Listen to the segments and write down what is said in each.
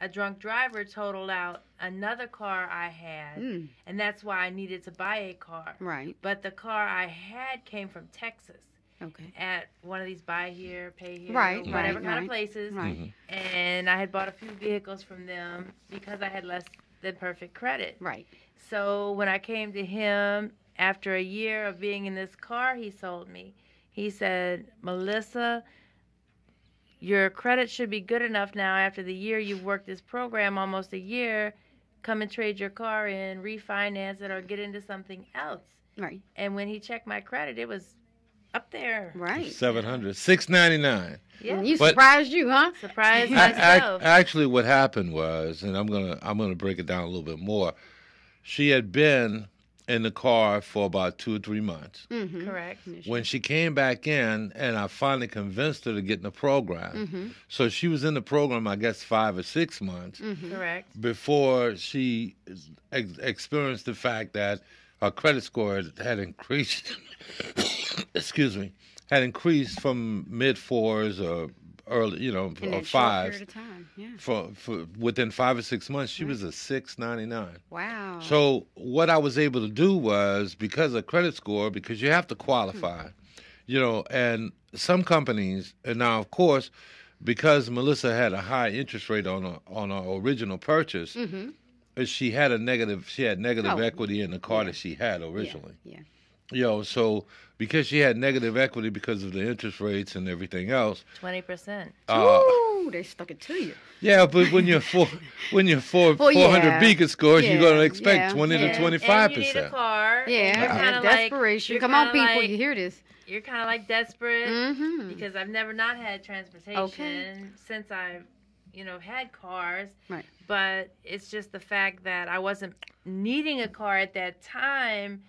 a drunk driver totaled out another car I had, and that's why I needed to buy a car. Right. But the car I had came from Texas. Okay. At one of these buy here, pay here, Right, whatever right, kind right. of places. Right. And I had bought a few vehicles from them because I had less than perfect credit. Right. So when I came to him after a year of being in this car he sold me, he said, Melissa, your credit should be good enough now after the year you've worked this program, almost a year, come and trade your car in, refinance it, or get into something else. Right. And when he checked my credit, it was up there. Right. 700, 699. Yeah. You But- surprised you, huh? Surprised myself. Actually, what happened was, and I'm gonna break it down a little bit more. She had been in the car for about 2 or 3 months. Correct. When she came back in, and I finally convinced her to get in the program. So she was in the program, I guess, 5 or 6 months Correct. before she experienced the fact that her credit score had increased. Excuse me, had increased from mid 4s or early, In or that short 5s. period of time. Yeah. For within 5 or 6 months, she was a 699. Wow. So what I was able to do was, because of credit score, because you have to qualify, and some companies, and now of course, because Melissa had a high interest rate on her original purchase, she had negative equity in the car that she had originally. Yeah. So because she had negative equity because of the interest rates and everything else. 20%. Ooh, they stuck it to you. Yeah, but when you're 400 beacon scores, you're going to expect 20 to 25%. And you need a car. Yeah, desperation. Come on, people, you hear this. You're kind of like desperate because I've never not had transportation since I've, had cars. Right. But it's just the fact that I wasn't needing a car at that time,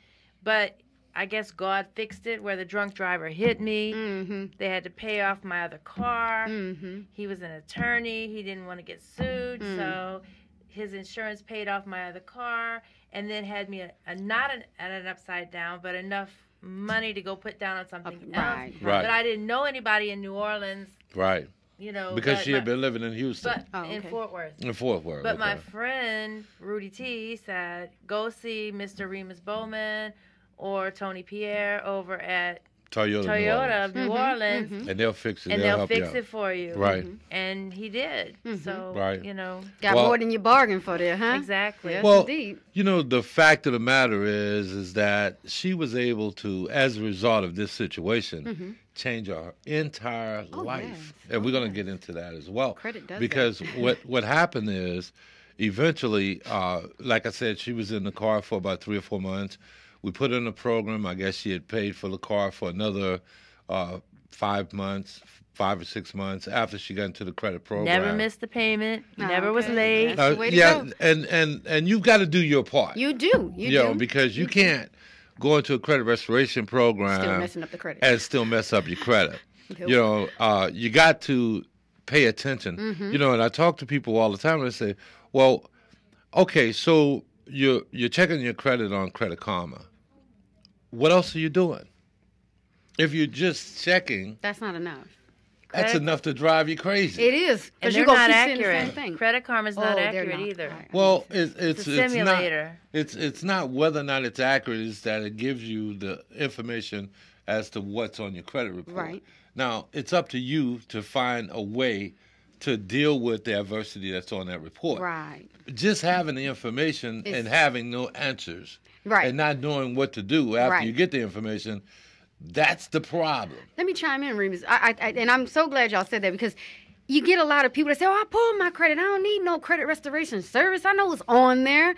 but I guess God fixed it where the drunk driver hit me. They had to pay off my other car. He was an attorney. He didn't want to get sued, so his insurance paid off my other car and then had me not at an upside down, but enough money to go put down on something else. Right. But I didn't know anybody in New Orleans. Right. Because she had been living in Houston. In Fort Worth. In Fort Worth. But my friend, Rudy T, said, go see Mr. Remus Bowman or Tony Pierre over at Toyota of New Orleans. And they'll fix it. And they'll help you fix out. it for you. Right. And he did. So, Got more than you bargained for there, huh? Exactly. Yes, Well, indeed. the fact of the matter is that she was able to, as a result of this situation, change her entire life. Yes. And we're going to get into that as well. Credit does because what happened is, eventually, like I said, she was in the car for about 3 or 4 months. We put her in the program. I guess she had paid for the car for another 5 months, 5 or 6 months after she got into the credit program. Never missed a payment. Never was late. That's the way to go. And you've got to do your part. You do. You do. Because you can't go into a credit restoration program Still messing up the credit. and still mess up your credit. Nope. You got to pay attention. And I talk to people all the time and I say, well, okay, so you're checking your credit on Credit Karma. What else are you doing? If you're just checking, that's not enough. That's enough to drive you crazy. It is, and you're not keep saying accurate. the same thing. Credit Karma's not accurate either. Well, it's a simulator. It's not whether or not it's accurate. It's that it gives you the information as to what's on your credit report. Right. Now, it's up to you to find a way to deal with the adversity that's on that report. Right. Just having the information and having no answers. Right. And not knowing what to do after you get the information, that's the problem. Let me chime in, Remus. And I'm so glad y'all said that because you get a lot of people that say, I pulled my credit. I don't need no credit restoration service. I know what's on there.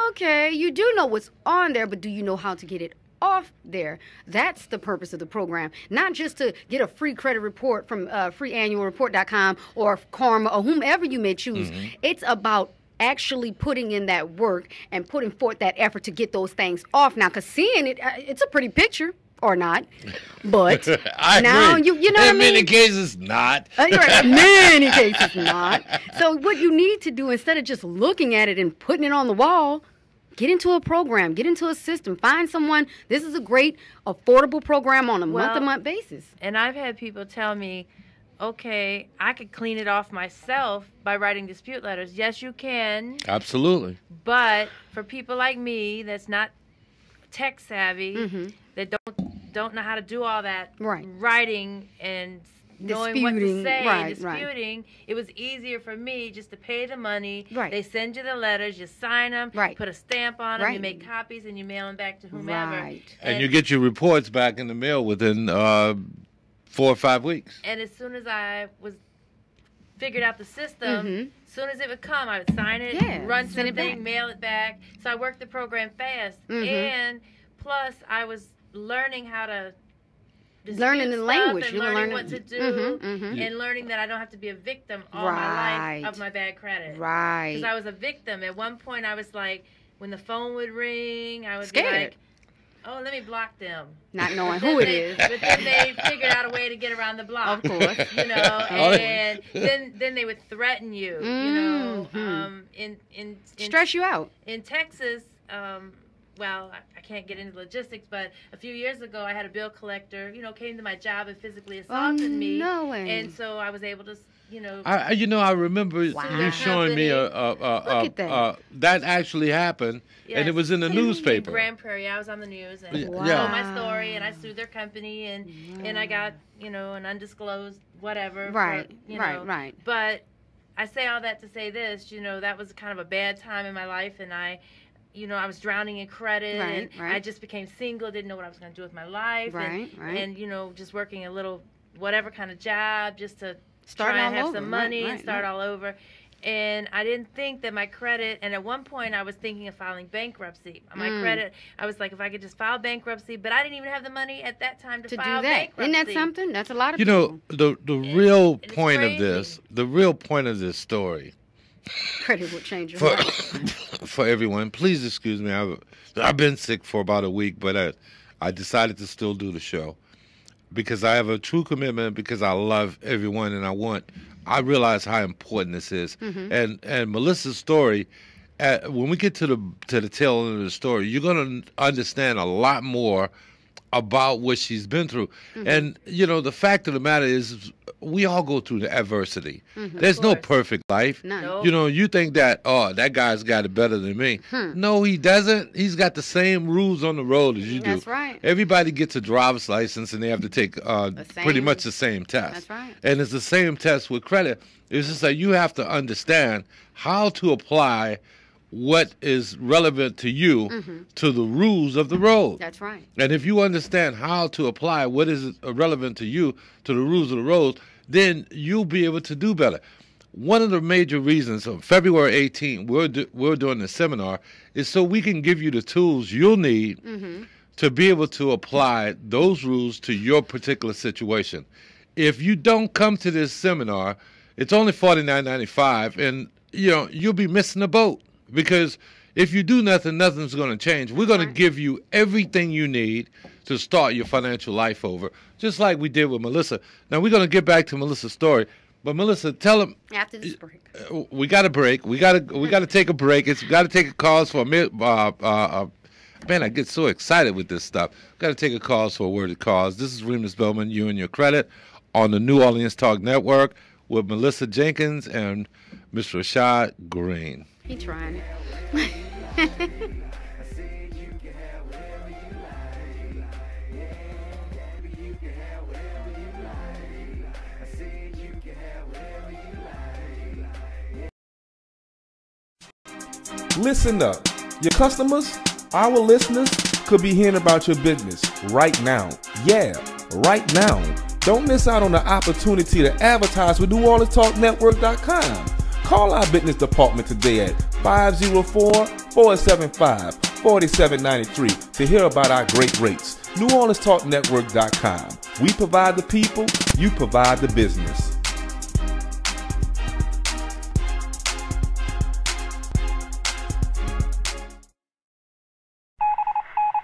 Okay, you do know what's on there, but do you know how to get it off there? That's the purpose of the program. Not just to get a free credit report from freeannualreport.com or Karma or whomever you may choose. It's about actually putting in that work and putting forth that effort to get those things off now. Because seeing it, it's a pretty picture. Or not, but now you know what I mean? In many cases, not. In many cases, not. So what you need to do, instead of just looking at it and putting it on the wall, get into a program, get into a system, find someone. This is a great, affordable program on a month-to-month basis. And I've had people tell me, okay, I could clean it off myself by writing dispute letters. Yes, you can. Absolutely. But for people like me that's not tech savvy, that don't know how to do all that writing and knowing what to say and disputing, it was easier for me just to pay the money. They send you the letters, you sign them, put a stamp on them, you make copies, and you mail them back to whomever. And you get your reports back in the mail within 4 or 5 weeks. And as soon as I figured out the system, as soon as it would come, I would sign it, run to the thing, mail it back. So I worked the program fast. And plus, I was learning how to learning the language, and learning what to do, and learning that I don't have to be a victim all my life of my bad credit. Because I was a victim. At one point, I was like, when the phone would ring, I would be like, oh, let me block them. Not knowing who it is. But then they figured out a way to get around the block. Of course. You know, and then they would threaten you, you know. Stress you out. In Texas, well, I can't get into logistics, but a few years ago, I had a bill collector, you know, came to my job and physically assaulted me. No way. And so I was able to, you know. I remember you showing me that actually happened, and it was in the newspaper. In Grand Prairie, I was on the news, and told my story, and I sued their company, and I got, you know, an undisclosed whatever. Right, for, you know. right. But I say all that to say this, you know, that was kind of a bad time in my life, and I was drowning in credit, and I just became single, didn't know what I was going to do with my life, and you know, just working a little whatever kind of job just to try and have some money and start all over. And I didn't think that my credit, and at one point I was thinking of filing bankruptcy. My credit, I was like, if I could just file bankruptcy, but I didn't even have the money at that time to file do that. bankruptcy. Isn't that something? That's a lot of people. You know, the real point of this, story. Credit will change your life. For everyone, please excuse me. I've been sick for about a week, but I decided to still do the show because I have a true commitment, because I love everyone, and I realize how important this is. And Melissa's story, when we get to the tail end of the story, you're going to understand a lot more about what she's been through. And, you know, the fact of the matter is we all go through the adversity. There's no perfect life. None. You know, you think that, oh, that guy's got it better than me. No, he doesn't. He's got the same rules on the road as you do. That's right. Everybody gets a driver's license, and they have to take pretty much the same test. That's right. And it's the same test with credit. It's just that you have to understand how to apply what is relevant to you to the rules of the road. That's right. And if you understand how to apply what is relevant to you to the rules of the road, then you'll be able to do better. One of the major reasons on February 18th, we're doing the seminar is so we can give you the tools you'll need to be able to apply those rules to your particular situation. If you don't come to this seminar, it's only $49.95, and you know you'll be missing the boat. Because if you do nothing, nothing's going to change. We're going to give you everything you need to start your financial life over, just like we did with Melissa. Now, we're going to get back to Melissa's story. But, Melissa, tell them. After this break. We got a break. We got to take a break. We got to take a calls for a minute. Man, I get so excited with this stuff. Got to take a calls for a word of cause. This is Remus Bowman, You and Your Credit, on the New Orleans Talk Network with Melissa Jenkins and Mr. Rashad Green. He trying it. Listen up. Your customers, our listeners, could be hearing about your business right now. Yeah, right now. Don't miss out on the opportunity to advertise with NewOrleansTalkNetwork.com. Call our business department today at 504-475-4793 to hear about our great rates. NewOrleansTalkNetwork.com. We provide the people, you provide the business.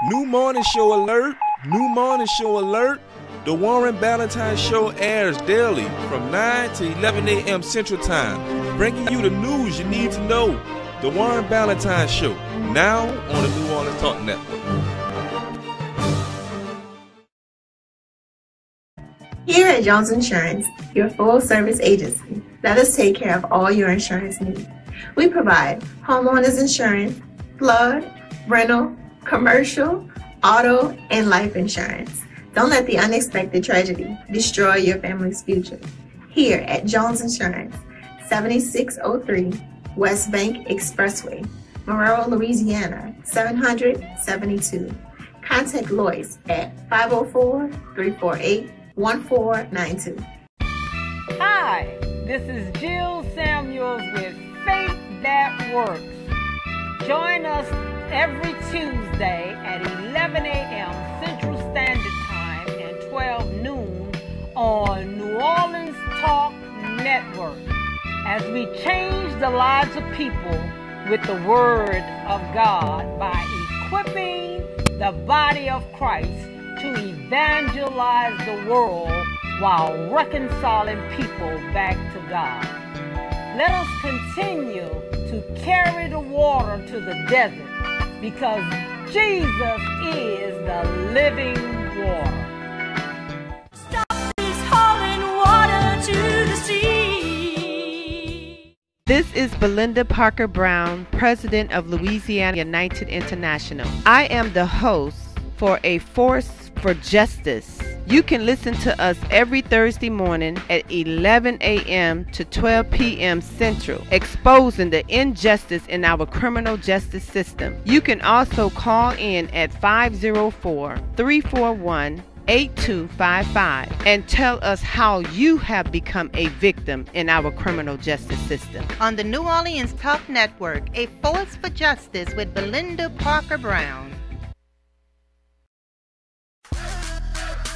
New morning show alert. New morning show alert. The Warren Ballantyne Show airs daily from 9 to 11 a.m. Central Time, bringing you the news you need to know. The Warren Ballantyne Show, now on the New Orleans Talk Network. Here at Jones Insurance, your full-service agency, let us take care of all your insurance needs. We provide homeowners insurance, flood, rental, commercial, auto, and life insurance. Don't let the unexpected tragedy destroy your family's future. Here at Jones Insurance, 7603 West Bank Expressway, Monroe, Louisiana, 772. Contact Lois at 504-348-1492. Hi, this is Jill Samuels with Faith That Works. Join us every Tuesday at 11 a.m. Central Standard Time and 12 noon on New Orleans Talk Network as we change the lives of people with the Word of God by equipping the body of Christ to evangelize the world while reconciling people back to God. Let us continue to carry the water to the desert because Jesus is the living water. Stop this hauling water to the sea. This is Belinda Parker Brown, President of Louisiana United International. I am the host for A Force for Justice. You can listen to us every Thursday morning at 11 a.m. to 12 p.m. Central, exposing the injustice in our criminal justice system. You can also call in at 504-341-8255 and tell us how you have become a victim in our criminal justice system. On the New Orleans Talk Network, A Force for Justice with Belinda Parker Brown.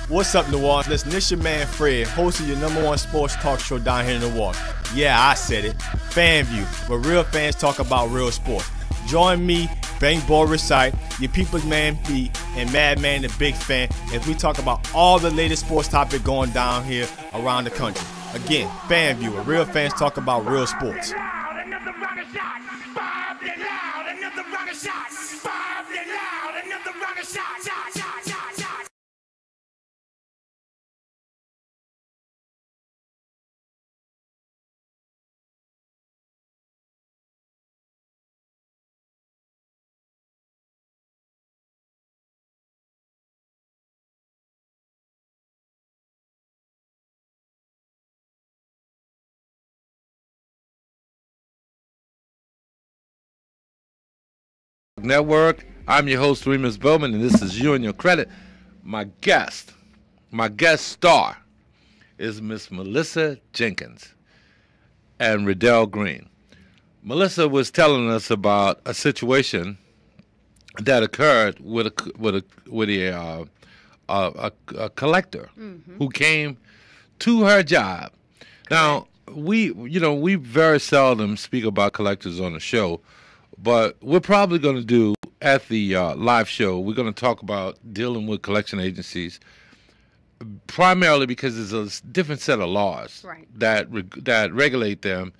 What's up, New Orleans? Listen, this your man Fred, host of your #1 sports talk show down here in New Orleans. Yeah, I said it. FanView, where real fans talk about real sports. Join me, Bank Boy Recite, your people's man B, and Madman the Big Fan as we talk about all the latest sports topics going down here around the country. Again, FanView, where real fans talk about real sports. Network. I'm your host, Remus Bowman, and this is You and Your Credit. My guest star is Miss Melissa Jenkins and Riddell Green. Melissa was telling us about a situation that occurred with a collector who came to her job. Now, we very seldom speak about collectors on the show, but we're probably going to do at the live show, we're going to talk about dealing with collection agencies, primarily because there's a different set of laws that regulate them,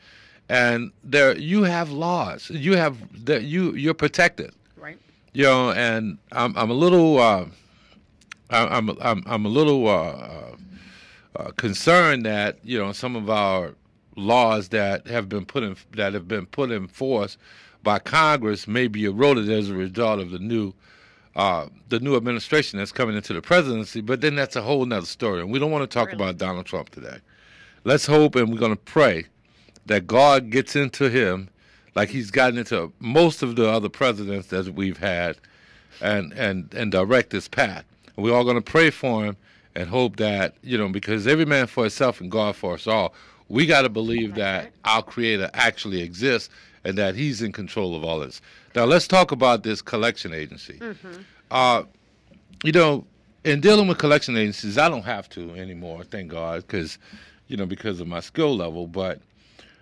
and you have laws. You're protected, right? And I'm a little concerned that some of our laws that have been put in force by Congress may be eroded as a result of the new administration that's coming into the presidency. But then that's a whole nother story, and we don't want to talk about Donald Trump today. Let's hope, and we're going to pray that God gets into him like he's gotten into most of the other presidents that we've had, and direct his path. And we're all going to pray for him and hope that, because every man for himself and God for us all, we got to believe that our Creator actually exists and that he's in control of all this. Now, let's talk about this collection agency. In dealing with collection agencies, I don't have to anymore, thank God, because of my skill level. But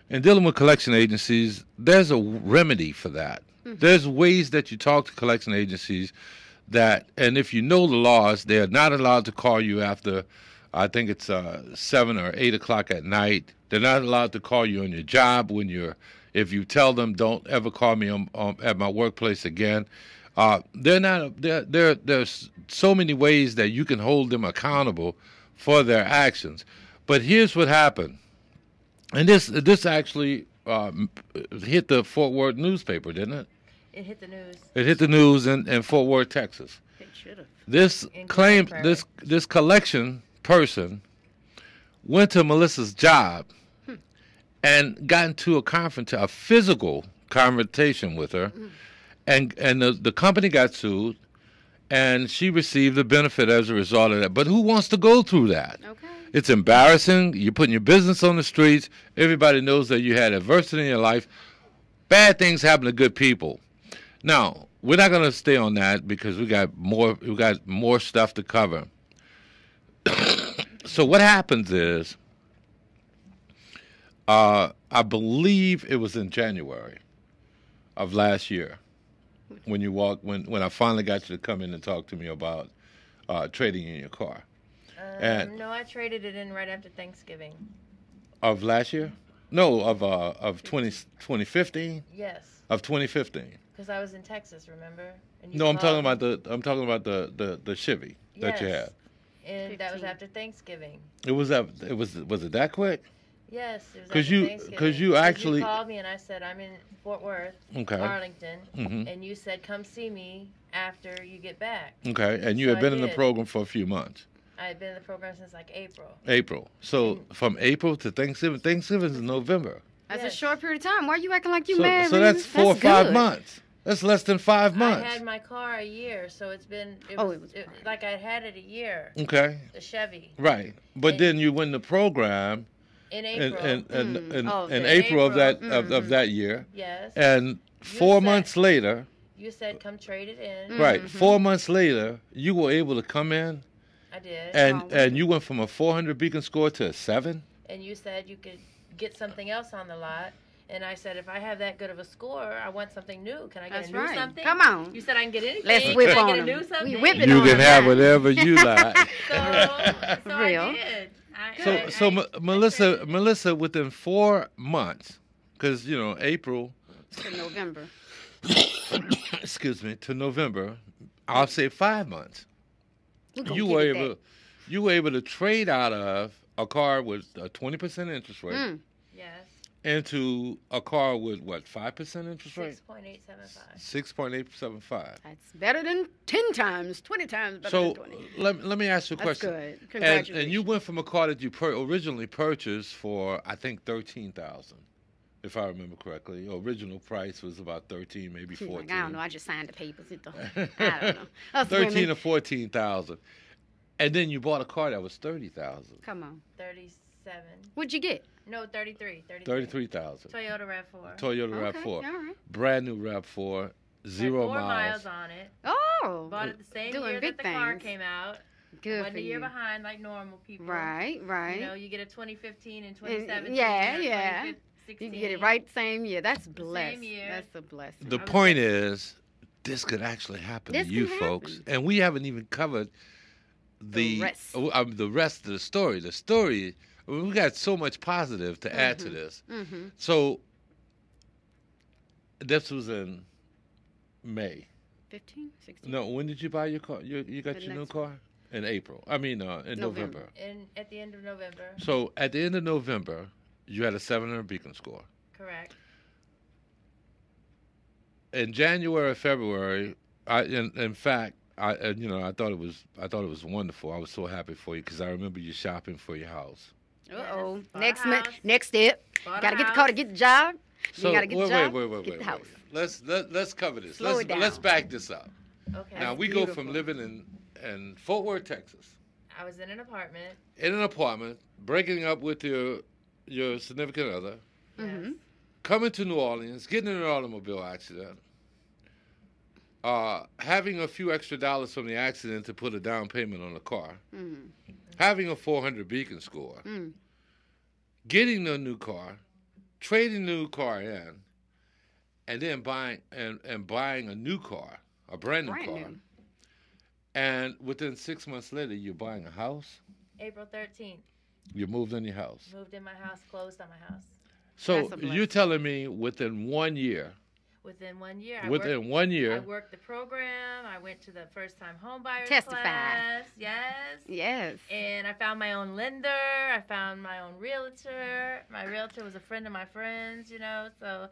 in dealing with collection agencies, there's a remedy for that. There's ways that you talk to collection agencies and if you know the laws, they're not allowed to call you after, I think it's 7 or 8 o'clock at night. They're not allowed to call you on your job if you tell them, don't ever call me at my workplace again. There's so many ways that you can hold them accountable for their actions. But here's what happened, and this actually hit the Fort Worth newspaper, didn't it? It hit the news. It hit the news in Fort Worth, Texas. It should have. This claim, this collection person went to Melissa's job and got into a physical confrontation with her, and the company got sued, and she received a benefit as a result of that. But who wants to go through that? Okay. It's embarrassing. You're putting your business on the streets. Everybody knows that you had adversity in your life. Bad things happen to good people. Now, we're not going to stay on that because we got more stuff to cover. So what happens is, I believe it was in January of last year when I finally got you to come in and talk to me about trading in your car. No, I traded it in right after Thanksgiving. Of last year? No, of 2015. Yes. Of 2015. Because I was in Texas, remember? And No, I'm talking about the Chevy that you had. And that was after Thanksgiving. Was it that quick? Yes, it was Because after Thanksgiving. Because you actually you called me and I said I'm in Fort Worth, Arlington, and you said come see me after you get back. Okay, and you had been in the program for a few months. I had been in the program since like April. So from April to Thanksgiving. Thanksgiving is November. That's a short period of time. Why are you acting like you mad? So that's 4 or 5 months. That's less than 5 months. I had my car a year, so it's been. Like I had it a year. Okay. The Chevy. Right, but then you win the program. In April. In April of that year. Yes. And 4 months later. You said come trade it in. Right. 4 months later, you were able to come in. I did. And you went from a 400 beacon score to a 7. And you said you could get something else on the lot. And I said, if I have that good of a score, I want something new. Can I get a new something? Come on. You said I can get anything. Let's whip can on I get them. a new something? We whipping you on can them have now. whatever you like. so Real. I did. Melissa, within 4 months, because April To November. excuse me, to November, I'll say 5 months. You were able to trade out of a car with a 20% interest rate. Yes. Into a car with what, 5% interest rate? 6.875. 6.875. That's better than 10 times, 20 times better than 20. Let me ask you a question. That's good. Congratulations. And you went from a car that you originally purchased for, I think, $13,000, if I remember correctly. Your original price was about 13, maybe 14. I don't know. I just signed the papers. I don't know. Us 13 women. or 14,000, and then you bought a car that was 30,000. Come on. 37. What'd you get? No, 33. 33,000. Toyota RAV4. Toyota RAV4. All right. Brand new RAV4. 0 4 miles. miles on it. Oh. Bought it the same doing year big that the car things. came out. Good Wasn't for a year you. behind like normal people. Right. You get a 2015 and 2017. Yeah. 2016. You get it right same year. That's blessed. Same year. That's a blessing. The point is, this could actually happen This to you can folks, happen. and we haven't even covered the rest of the story. The story, we got so much positive to add to this. Mm-hmm. So this was in May. 15, 16. No, when did you buy your car? You got your new car? In April. I mean, in November. At the end of November. So at the end of November, you had a 700 beacon score. Correct. In January, February, in fact, I thought it was wonderful. I was so happy for you because I remember you shopping for your house. Uh-oh. Yes, Next step. Gotta get the car to get the job. So you gotta get the job. Wait. Get the house. Let's cover this. Slow it down. Let's back this up. Okay. Now we go from living in Fort Worth, Texas. I was in an apartment. Breaking up with your significant other. Mm-hmm. Coming to New Orleans, getting in an automobile accident. Having a few extra dollars from the accident to put a down payment on the car. Mm-hmm. Having a 400 beacon score. Getting a new car. Trading the new car in. And then buying a new car. A brand new car. And within 6 months later, you're buying a house. April 13th. You moved in your house. Moved in my house, closed on my house. So you're telling me within 1 year. Within 1 year. Within 1 year. I worked the program. I went to the first-time homebuyers Testify. class. Yes. Yes. And I found my own lender. I found my own realtor. My realtor was a friend of my friends, so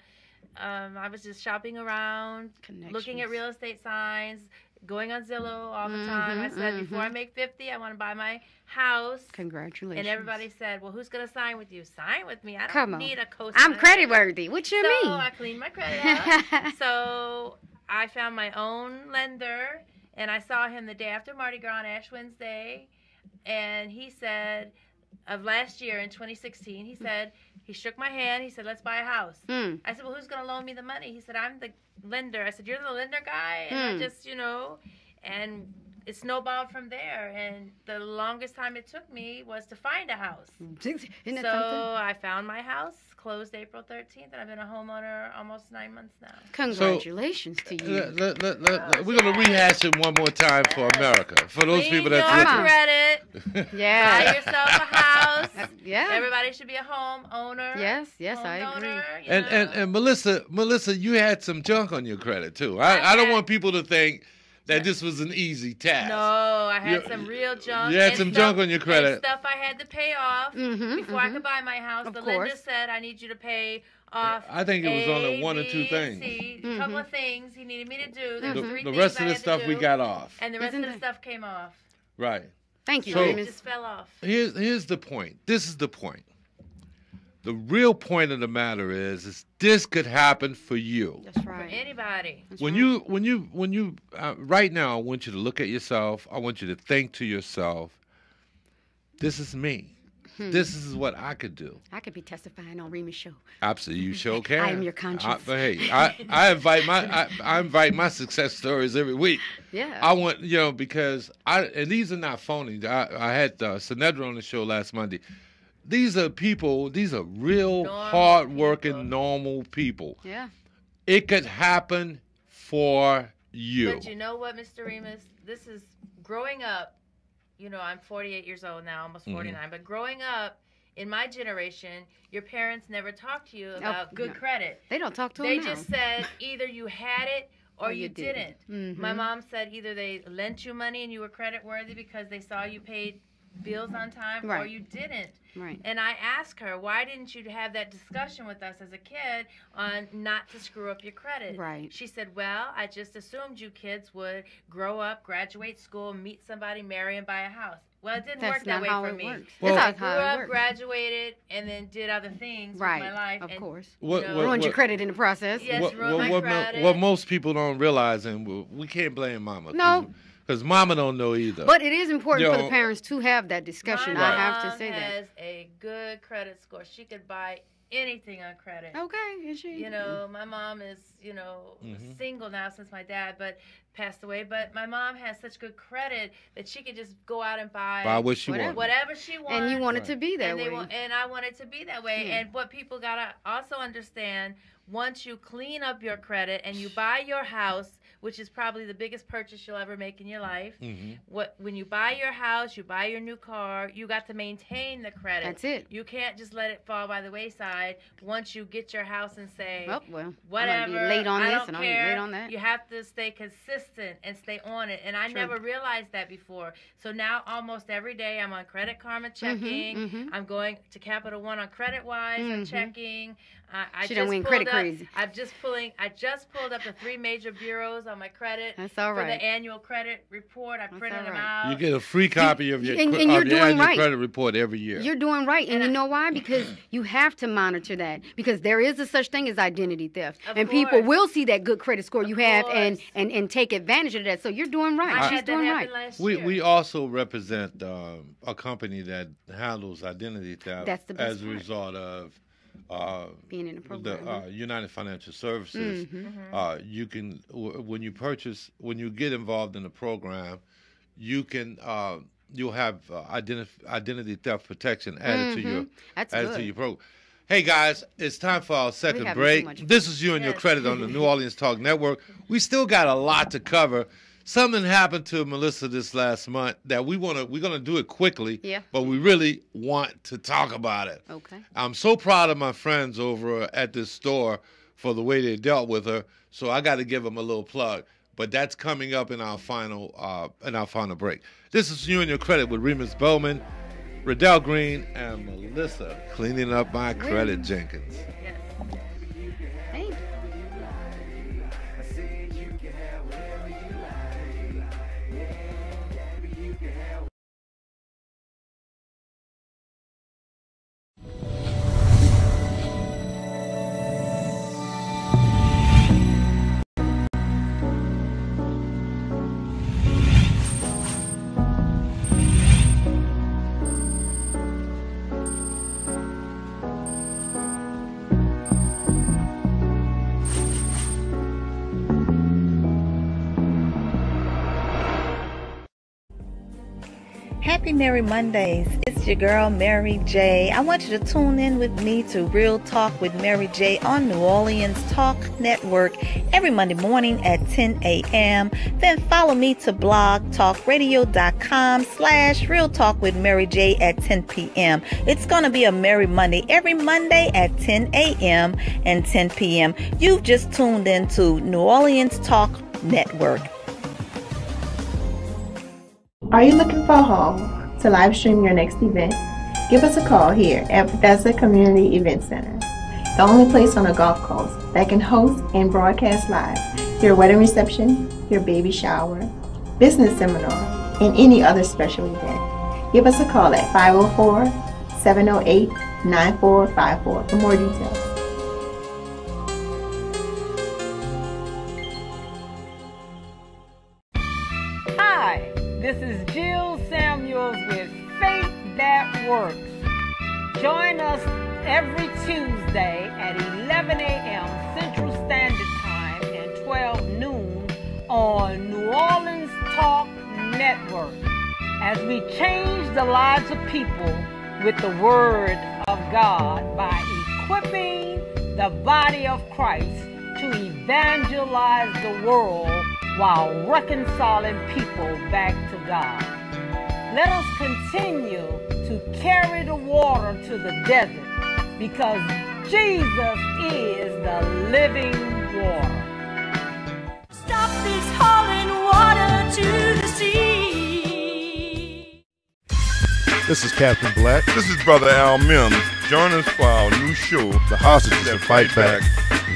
I was just shopping around, looking at real estate signs, going on Zillow all the time. I said, before I make 50, I want to buy my house. Congratulations. And everybody said, well, who's going to sign with you? Sign with me. I Come don't on. need a co-sign. I'm credit worthy. What you mean? So I cleaned my credit up. So I found my own lender, and I saw him the day after Mardi Gras on Ash Wednesday, and he said, of last year in 2016, he shook my hand. He said, let's buy a house. I said, well, who's going to loan me the money? He said, I'm the lender. I said, you're the lender guy? And I just, and it snowballed from there. And the longest time it took me was to find a house. Isn't that So something? I found my house, closed April 13th, and I've been a homeowner almost 9 months now. Congratulations to you. We're going to rehash it one more time for America. For those people that's Clean listening. credit. Buy yourself a house. Yeah. Everybody should be a homeowner. Yes, I agree. And Melissa, you had some junk on your credit too. I don't want people to think that this was an easy task. No, I had some real junk. You had some junk on your credit. And stuff I had to pay off before I could buy my house. Of the course. lender said, I need you to pay off I think it was only one or two A, things. B, C, a couple of things he needed me to do. There were three The things rest I of the had to stuff we do, got off. And the rest of the stuff came off. Right. Thank you, So, It just fell off. Here's the point. This is the point. The real point of the matter is this could happen for you. That's right. For anybody. When you right now, I want you to look at yourself. I want you to think to yourself, this is me. This is what I could do. I could be testifying on Remus' show. Absolutely, you sure can. I am your conscience. But hey, I invite my success stories every week. Yeah. I want because and these are not phony. I had Sinedra on the show last Monday. These are people. These are real hard-working, normal people. Yeah. It could happen for you. But you know what, Mr. Remus? This is growing up. I'm 48 years old now, almost 49. But growing up in my generation, your parents never talked to you about good credit. They don't talk to They them now. just said either you had it or you didn't. My mom said either they lent you money and you were credit worthy because they saw you paid bills on time or you didn't. Right. And I asked her, why didn't you have that discussion with us as a kid on not to screw up your credit? Right. She said, well, I just assumed you kids would grow up, graduate school, meet somebody, marry, and buy a house. Well, it didn't work that way for me. Well, I that's grew not how it up, works. graduated, and then did other things with my life. Of course. Ruined your credit in the process. Yes, ruined my credit. What most people don't realize, and we can't blame Mama. No. Because Mama don't know either. But it is important for the parents to have that discussion. I have to say My mom that. has a good credit score. She could buy anything on credit. Okay, is she? My mom is, single now since my dad passed away. But my mom has such good credit that she could just go out and buy what she wants. whatever she wants. And you want it to be that way. And I want it to be that way. Yeah. And what people gotta also understand, once you clean up your credit and you buy your house, which is probably the biggest purchase you'll ever make in your life. When you buy your house, you buy your new car, you got to maintain the credit. That's it. You can't just let it fall by the wayside once you get your house and say, I'm whatever, gonna be late on I this don't and care. I'm late on that. You have to stay consistent and stay on it. And I never realized that before. So now almost every day I'm on Credit Karma checking. I'm going to Capital One on CreditWise. I'm checking. She done went credit crazy. I just pulled up the 3 major bureaus on my credit. That's all right. For the annual credit report. I printed them out. You get a free copy of your you're annual doing right. credit report every year. You're doing right. And you know why? Because you have to monitor that. Because there is a such thing as identity theft. And people will see that good credit score you have and take advantage of that. So you're doing right. She's doing right. We also represent a company that handles identity theft as a result of being in the program. The United Financial Services. You can when you get involved in the program, you can you'll have identity theft protection added to your program. Hey guys, it's time for our second break. This is You and Your Credit on the New Orleans Talk Network. We still got a lot to cover. Something happened to Melissa this last month that we're gonna do it quickly, but we really want to talk about it. Okay. I'm so proud of my friends over at this store for the way they dealt with her. So I got to give them a little plug. But that's coming up in our final break. This is You and Your Credit with Remus Bowman, Riddell Green, and Melissa cleaning up my credit, Jenkins. Yes. Thank you. Happy Merry Mondays. It's your girl, Mary J. I want you to tune in with me to Real Talk with Mary J on New Orleans Talk Network every Monday morning at 10 a.m. Then follow me to blogtalkradio.com/Real Talk with Mary J at 10 p.m. It's going to be a Merry Monday every Monday at 10 a.m. and 10 p.m. You've just tuned into New Orleans Talk Network. Are you looking for a home to live stream your next event? Give us a call here at Bethesda Community Event Center, the only place on the Gulf Coast that can host and broadcast live your wedding reception, your baby shower, business seminar, and any other special event. Give us a call at 504-708-9454 for more details. Hi, this is Jill Samuels with Faith That Works. Join us every Tuesday at 11 a.m. Central Standard Time and 12 noon on New Orleans Talk Network as we change the lives of people with the Word of God by equipping the body of Christ to evangelize the world while reconciling people back to God. Let us continue to carry the water to the desert because Jesus is the living water. Stop this hauling water to the sea. This is Captain Black. This is Brother Al Mims. Join us for our new show, The Hostages That Fight Back.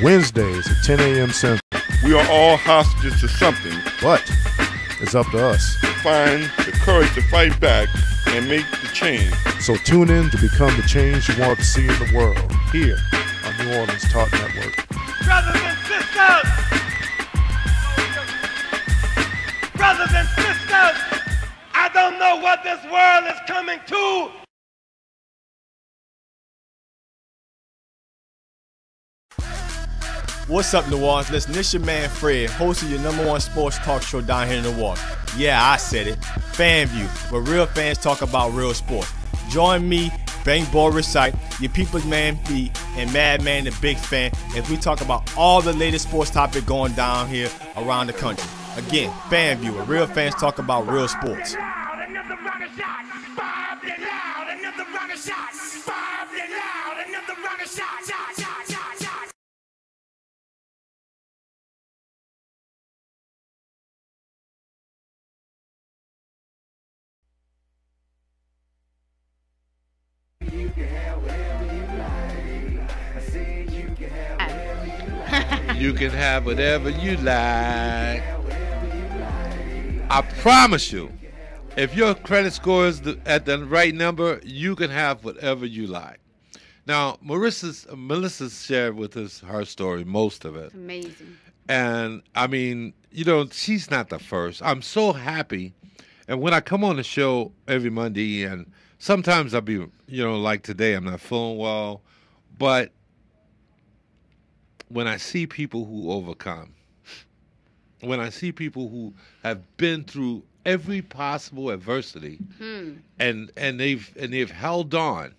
Wednesdays at 10 a.m. Central. We are all hostages to something, But it's up to us. find the courage to fight back and make the change. So tune in to become the change you want to see in the world here on New Orleans Talk Network. Brothers and sisters! Brothers and sisters! I don't know what this world is coming to. What's up, New Orleans? Listen, this your man Fred, host of your #1 sports talk show down here in New Orleans. Yeah, I said it. FanView, where real fans talk about real sports. Join me, Bank Boy Recite, your people's man B, and Madman the Big Fan as we talk about all the latest sports topics going down here around the country. Again, FanView, where real fans talk about real sports. You can have whatever you like. I promise you, if your credit score is at the right number, you can have whatever you like. Now, Melissa shared with us her story, most of it. Amazing. And, I mean, you know, she's not the first. I'm so happy. And when I come on the show every Monday, and sometimes I'll be, you know, like today, I'm not feeling well, but when I see people who overcome, when I see people who have been through every possible adversity, and they've held on,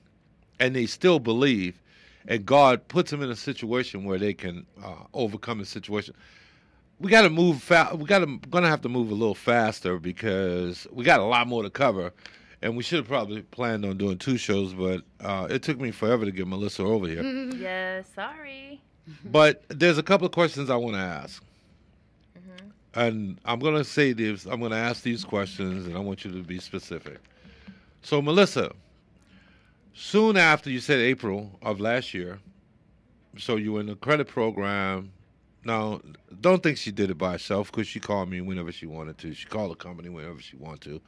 and they still believe, and God puts them in a situation where they can overcome the situation. We got to move fast. Gonna have to move a little faster because we got a lot more to cover, and we should have probably planned on doing 2 shows, but it took me forever to get Melissa over here. Yes, sorry. But there's a couple of questions I want to ask. And I'm going to say this. I'm going to ask these questions, and I want you to be specific. So, Melissa, soon after, you said April of last year, so you were in the credit program. Now, don't think she did it by herself, because she called me whenever she wanted to. She called the company whenever she wanted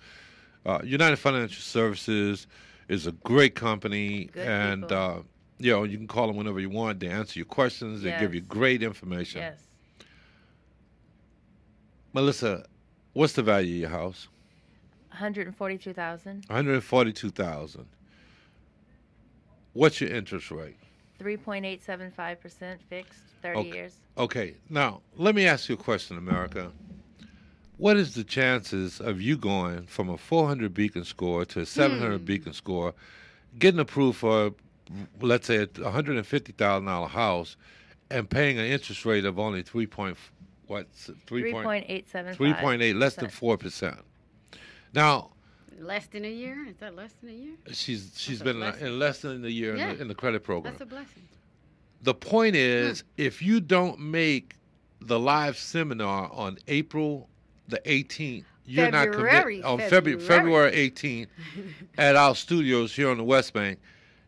to. United Financial Services is a great company, Good and people. you can call them whenever you want. They answer your questions. They give you great information. Yes. Melissa, what's the value of your house? $142,000. $142,000. What's your interest rate? 3.875% fixed, 30 years. Okay. Now, let me ask you a question, America. What is the chances of you going from a 400 Beacon score to a 700 Beacon score, getting approved for, let's say, a $150,000 house, and paying an interest rate of only 3.8, less than 4%? Now, less than a year? Is that less than a year? She's been in less than a year in the credit program. That's a blessing. The point is, if you don't make the live seminar on April the 18th, you're not committed on February 18th at our studios here on the West Bank.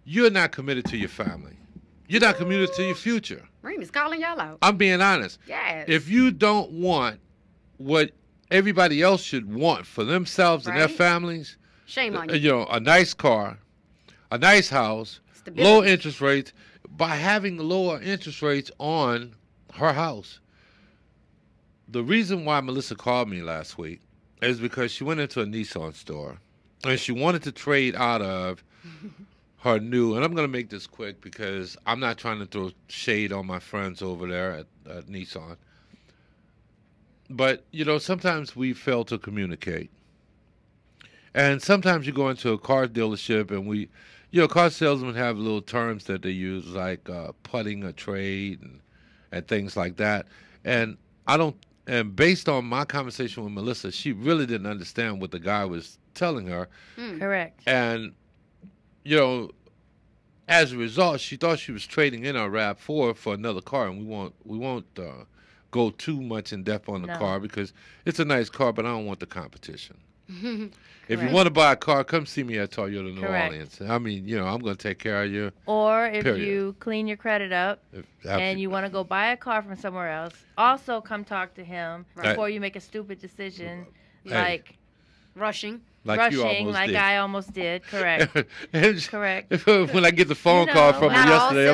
You're not committed to your family. You're not committed to your future. Remus calling y'all out. I'm being honest. Yes. If you don't want what everybody else should want for themselves and their families, shame on you. You know, a nice car, a nice house, low interest rates. By having lower interest rates on her house, the reason why Melissa called me last week is because she went into a Nissan store and she wanted to trade out of her new, and I'm going to make this quick because I'm not trying to throw shade on my friends over there at Nissan. But, you know, sometimes we fail to communicate. And sometimes you go into a car dealership and car salesmen have little terms that they use like putting a trade and things like that. And and based on my conversation with Melissa, she really didn't understand what the guy was telling her. Correct. And, you know, as a result, she thought she was trading in her RAV4 for another car, and we won't go too much in depth on the car because it's a nice car, but I don't want the competition. If you want to buy a car, come see me at Toyota New Orleans. I mean, you know, I'm going to take care of you. Or if you clean your credit up and you want to go buy a car from somewhere else, also come talk to him before you make a stupid decision like rushing. Like you almost like did. I almost did. Correct. Correct. When I get the phone call from her yesterday,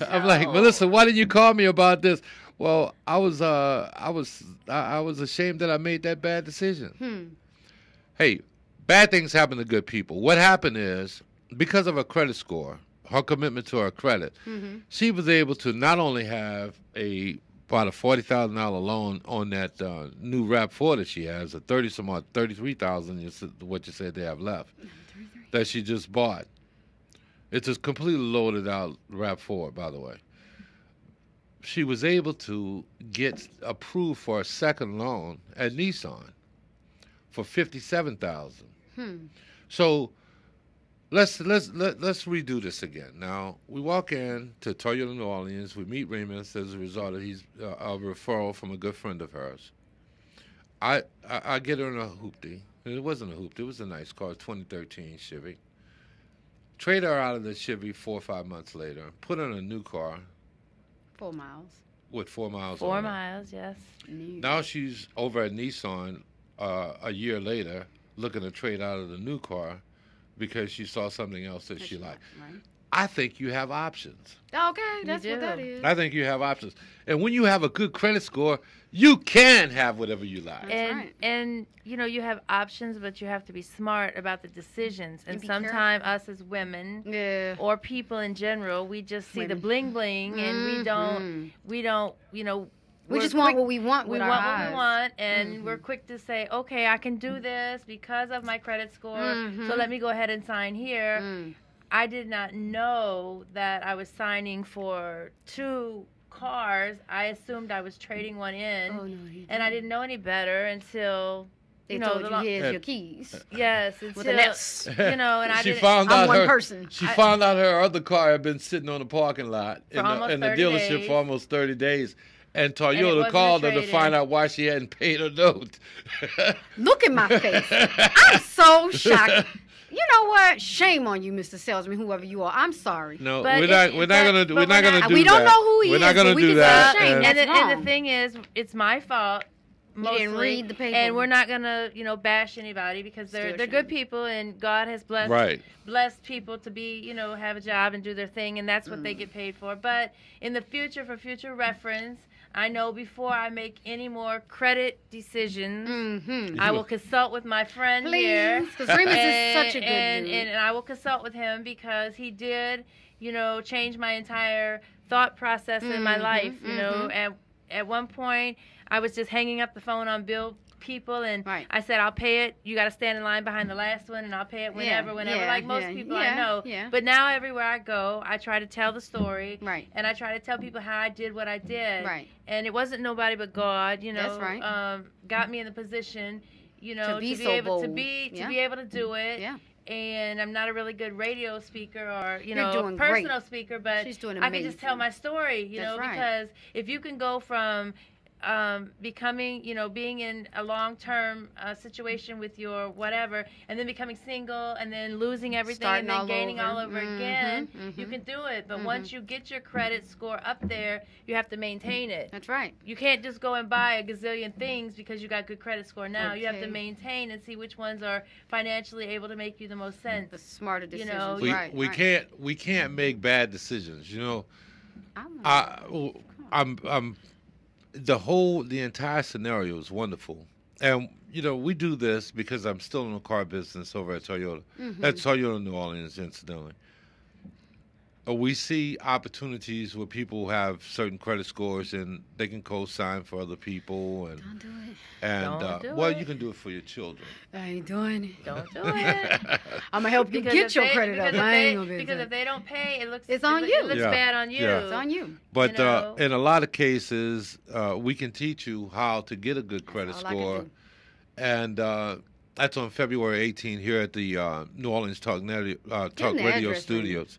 I'm like, Melissa, why did you call me about this? Well, I was ashamed that I made that bad decision. Hey, bad things happen to good people. What happened is, because of her credit score, her commitment to her credit, she was able to not only have about a $40,000 loan on that new RAV4 that she has, a $33,000, what you said they have left, that she just bought. It's a completely loaded out RAV4, by the way. She was able to get approved for a second loan at Nissan for $57,000. So let's redo this again. Now we walk in to Toyota New Orleans. We meet Remus as a result of a referral from a good friend of hers. I get her in a hoopty. It wasn't a hoopty. It was a nice car, 2013 Chevy. Trade her out of the Chevy 4 or 5 months later. Put her in a new car. 4 miles. With 4 miles. 4 miles, yes. Now she's over at Nissan a year later, looking to trade out of the new car because she saw something else that she liked. Right. I think you have options. Okay, that's what that is. I think you have options. And when you have a good credit score, you can have whatever you like. And you know, you have options, but you have to be smart about the decisions. And sometimes us as women or people in general, we just see the bling bling and we don't, you know, we just want what we want. We want what we want, and we're quick to say, okay, I can do this because of my credit score, so let me go ahead and sign here. I did not know that I was signing for 2 cars. I assumed I was trading one in, and I didn't know any better until They told you, here's your keys. Yes, with an S. And I she didn't. found out I'm one her, person. She found out her other car had been sitting on the parking lot in the dealership days. for almost 30 days. And Toyota called her to find out why she hadn't paid her note. Look at my face. I'm so shocked. You know what? Shame on you, Mr. Salesman, whoever you are. I'm sorry. No, we're not gonna do that. We don't know who he is. We're not gonna do that. And the thing is, it's my fault. Mostly, you didn't read the paper. And we're not gonna, bash anybody because they're good people, and God has blessed people to be, have a job and do their thing, and that's what they get paid for. But in the future, for future reference, I know before I make any more credit decisions, I will consult with my friend here. Please, because Remus is such a good dude. And I will consult with him because he did, change my entire thought process in my life. And at one point, I was just hanging up the phone on bill people, and I said, I'll pay it. You got to stand in line behind the last one, and I'll pay it whenever, like most people I know. Yeah. But now everywhere I go, I try to tell the story, and I try to tell people how I did what I did. And it wasn't nobody but God, got me in the position, to be able to be able to do it. Yeah. And I'm not a really good radio speaker or, personal speaker, but I can just tell my story, because if you can go from becoming, being in a long-term situation with your whatever, and then becoming single, and then losing everything, and then gaining all over again, you can do it. But once you get your credit score up there, you have to maintain it. That's right. You can't just go and buy a gazillion things because you got good credit score now. You have to maintain and see which ones are financially able to make you the most sense. The smarter decisions. We can't make bad decisions. The entire scenario is wonderful. And, we do this because I'm still in the car business over at Toyota. At Toyota New Orleans, incidentally. We see opportunities where people have certain credit scores and they can co-sign for other people. And, don't do it. And, you can do it for your children. I ain't doing it. Don't do it. I'm going to help you get your credit up. Because if they don't pay, it's on you. It looks bad on you. Yeah. It's on you. But in a lot of cases, we can teach you how to get a good credit score. And that's on February 18th here at the New Orleans Talk Radio Studios.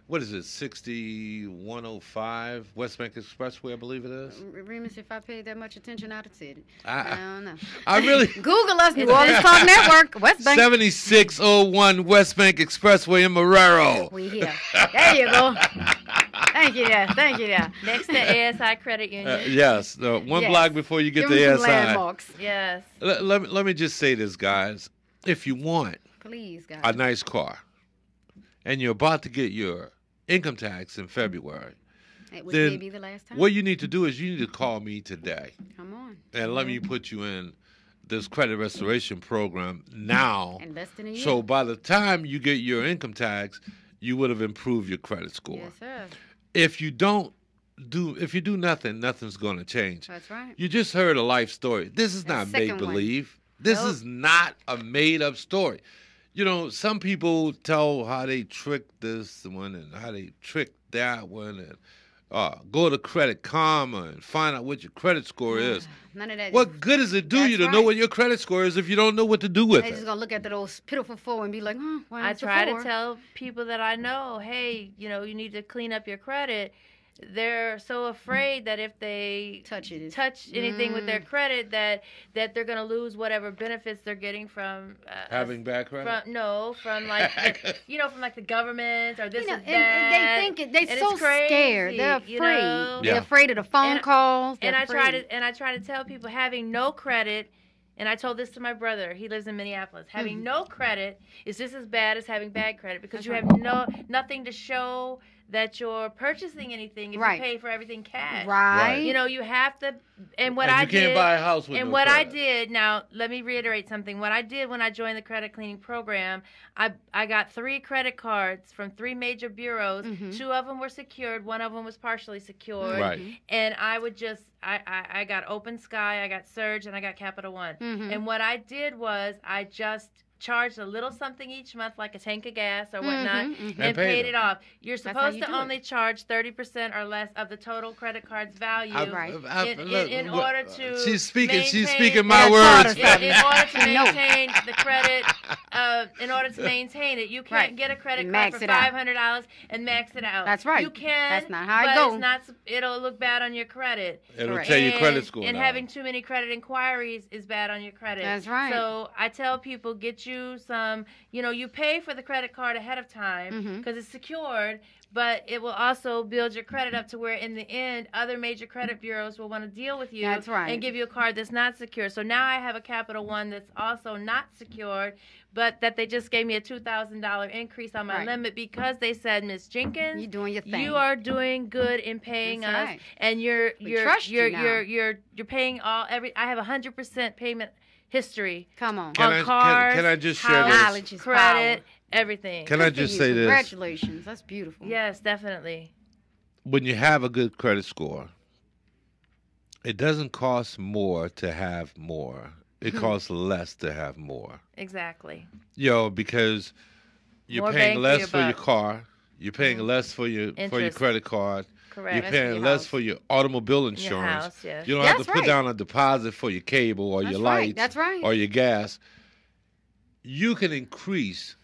What is it, 6105 West Bank Expressway, I believe it is? Remus, if I paid that much attention, I'd have said it. I don't know. I really... Google us, New Orleans Talk Network, West Bank. 7601 West Bank Expressway in Marrero. We here. There you go. Thank you, there. Thank you, there. Next to ASI Credit Union. Yes, one block before you get to ASI. Landmarks. Yes. Let me just say this, guys. If you want a nice car, and you're about to get your income tax in February, which may be the last time. What you need to do is you need to call me today. Come on. And let me put you in this credit restoration program now. Invest in a year. So by the time you get your income tax, you would have improved your credit score. Yes, sir. If you do nothing, nothing's going to change. That's right. You just heard a life story. This is not make-believe. This is not a made-up story. Some people tell how they trick this one and how they trick that one, and go to Credit Karma and find out what your credit score is. None of that. What good does it do you to know what your credit score is if you don't know what to do with it? They're just going to look at those pitiful 4 and be like, why I try to tell people that I know, hey, you need to clean up your credit. They're so afraid that if they touch anything with their credit, that they're going to lose whatever benefits they're getting from having bad credit. From like the government or this and that. And they think they're so scared. They're afraid. They're afraid of the phone calls. And I try to tell people having no credit. And I told this to my brother. He lives in Minneapolis. Having no credit is just as bad as having bad credit because you have nothing to show that you're purchasing anything if you pay for everything cash. Right. You have to. And what I did. You can't buy a house with no credit. I did. Now let me reiterate something. What I did when I joined the credit cleaning program, I got 3 credit cards from 3 major bureaus. 2 of them were secured. 1 of them was partially secured. Right. And I would just. I got Open Sky, I got Surge, and I got Capital One. And what I did was I just charged a little something each month, like a tank of gas or whatnot, And and paid paid it them. off. You're That's how supposed you to do only charge 30% or less of the total credit card's value in look, order to she's speaking maintain- my words. in order to maintain the credit, in order to maintain it, you can't get a credit card Max for it out. $500 and max it out. That's right. You can. That's not how it but goes. It's not. It'll look bad on your credit. It'll tell your credit score. And down. having too many credit inquiries is bad on your credit. That's right. So I tell people, get you some. You pay for the credit card ahead of time because it's secured. But it will also build your credit up to where, in the end, other major credit bureaus will want to deal with you That's right. and give you a card that's not secure. So now I have a Capital One that's also not secured, but that they just gave me a $2,000 increase on my Right. limit because they said, Miss Jenkins, You're doing your thing. you are doing good in paying That's us, right. and you're trust you now. you're paying I have 100% payment history. Come on. On cars, can I just share house, this? Knowledge is credit, power. everything. Can I just say this? Congratulations. That's beautiful. Yes, definitely. When you have a good credit score, it doesn't cost more to have more. It costs less to have more. Exactly. Because you're More paying bang for less your for your buck. car. You're paying less for your Interest. credit card. Correct. You're Less for paying your less house. for your automobile insurance. house, yes. You don't have That's to put right. down a deposit for your cable or That's your right. lights That's right. or your gas. You can increase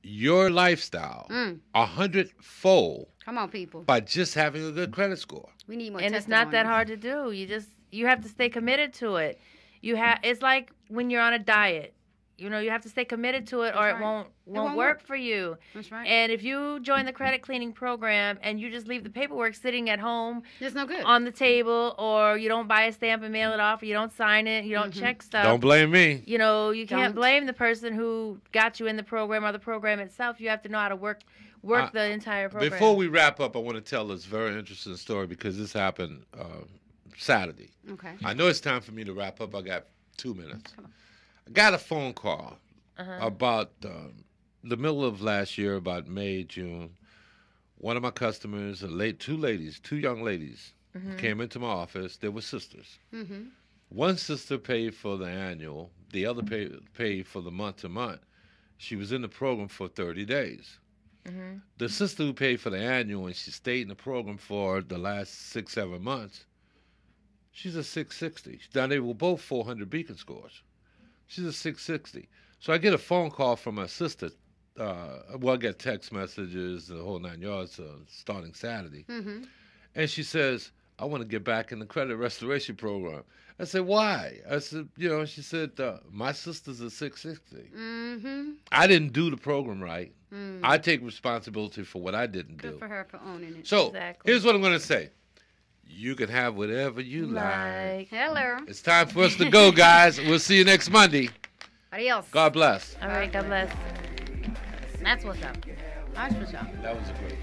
your lifestyle 100-fold Come on, people. by just having a good credit score. We need more And it's not that testimonies. hard to do. You have to stay committed to it. It's like when you're on a diet. You have to stay committed to it, or That's it right. won't It won't work work. for you. That's right. And if you join the credit cleaning program and you just leave the paperwork sitting at home It's no good. on the table, or you don't buy a stamp and mail it off, or you don't sign it, you don't check stuff. Don't blame me. You can't Don't. blame the person who got you in the program or the program itself. You have to know how to work the entire program. Before we wrap up, I want to tell this very interesting story because this happened Saturday. Okay. I know it's time for me to wrap up. I got 2 minutes. I got a phone call about the middle of last year, about May, June. One of my customers, two young ladies, came into my office. They were sisters. One sister paid for the annual. The other paid for the month-to-month. She was in the program for 30 days. The sister who paid for the annual and she stayed in the program for the last 6-7 months, she's a 660. Now, they were both 400 beacon scores. She's a 660. So I get a phone call from my sister. I get text messages, the whole 9 yards, starting Saturday. And she says, I want to get back in the credit restoration program. I said, why? I said, she said, my sister's a 660. I didn't do the program right. I take responsibility for what I didn't do. Good for her for owning it. So Exactly. here's what I'm going to say. You can have whatever you like. Hello. It's time for us to go, guys. We'll see you next Monday. Adios. God bless. All right, God bless. That's what's up. That's what's up. That was a great.